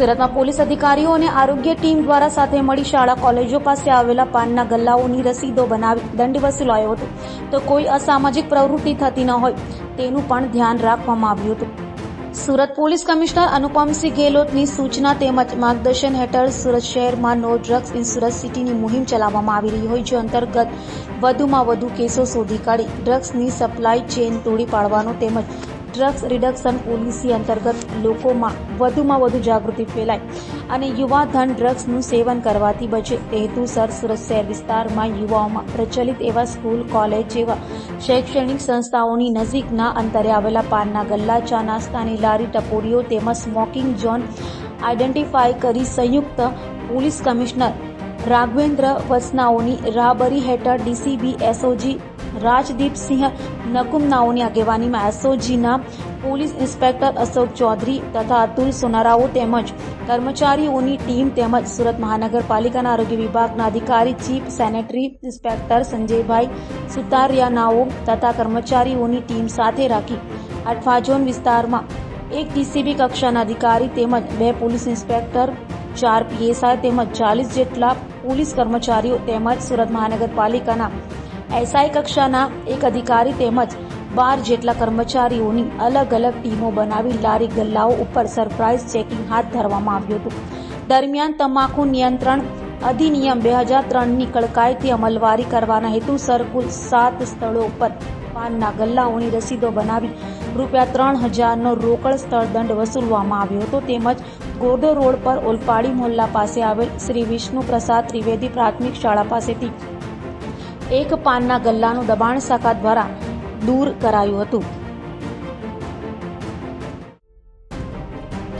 સુરતમાં પોલીસ અધિકારીઓ અને આરોગ્ય ટીમ દ્વારા સાથે મળી શાળા કોલેજો પાસે આવેલા પાનના ગલ્લાઓની રસીદો બનાવી દંડ વસૂલાયો હતો, તો કોઈ અસામાજિક પ્રવૃત્તિ થતી ન હોય તેનું પણ ધ્યાન રાખવામાં આવ્યું હતું. સુરત પોલીસ કમિશનર અનુપમસિંહ ગેહલોતની સૂચના તેમજ માર્ગદર્શન હેઠળ સુરત શહેરમાં નો ડ્રગ્સ ઇન સુરત સિટીની મુહિમ ચલાવવામાં આવી રહી હોય, જે અંતર્ગત વધુમાં વધુ કેસો શોધી કાઢી ડ્રગ્સની સપ્લાય ચેઇન તોડી પાડવાનો તેમજ ડ્રગ્સ રિડક્શન પોલિસી અંતર્ગત લોકોમાં વધુમાં વધુ જાગૃતિ ફેલાય અને યુવા ધન ડ્રગ્સનું સેવન કરવાથી બચે તે હેતુસર સુરત શહેર વિસ્તારમાં યુવાઓમાં પ્રચલિત એવા સ્કૂલ, કોલેજ જેવા શૈક્ષણિક સંસ્થાઓની નજીકના અંતરે આવેલા પાનના ગલ્લા, ચા નાસ્તાની લારી, ટપોરીઓ તેમજ સ્મોકિંગ ઝોન આઈડેન્ટિફાઈ કરી સંયુક્ત પોલીસ કમિશનર રાઘવેન્દ્ર વસનાઓની રાહબરી હેઠળ ડીસીબી એસઓજી રાજદીપસિંહ નકુમનાઓની આગેવાનીમાં એસઓજીના પોલીસ ઇન્સ્પેક્ટર અશોક ચૌધરી તથા અતુલ સોનારાઓ તેમજ કર્મચારીઓની ટીમ તેમજ સુરત મહાનગરપાલિકાના આરોગ્ય વિભાગના અધિકારી ચીફ સેનેટરી ઇન્સ્પેક્ટર સંજયભાઈ સુતારિયાનાઓ તથા કર્મચારીઓની ટીમ સાથે રાખી અઠવા ઝોન વિસ્તારમાં એક ડીસીબી કક્ષાના અધિકારી તેમજ 2 પોલીસ ઇન્સ્પેક્ટર, 4 પીએસઆઈ તેમજ 40 જેટલા પોલીસ કર્મચારીઓ તેમજ સુરત મહાનગરપાલિકાના એસઆઈ કક્ષાના એક અધિકારી તેમજ 12 જેટલા કર્મચારીઓની અલગ અલગ ટીમો બનાવી લારી ગલ્લાઓ ઉપર સરપ્રાઇઝ ચેકિંગ હાથ ધરવામાં આવ્યું હતું. દરમિયાન તમાકુ નિયંત્રણ અધિનિયમ 2003ની કડકાઈથી અમલવારી કરવાના હેતુસર કુલ 7 સ્થળો ઉપર પાનના ગલ્લાઓની રસીદો બનાવી ₹3000નો રોકડ સ્થળ દંડ વસૂલવામાં આવ્યો હતો. તેમજ ગોરધો રોડ પર ઓલપાડી મોહલ્લા પાસે આવેલ શ્રી વિષ્ણુ પ્રસાદ ત્રિવેદી પ્રાથમિક શાળા પાસેથી એક પાનના ગલ્લાનું દબાણ શાખા દ્વારા દૂર કરાયું હતું.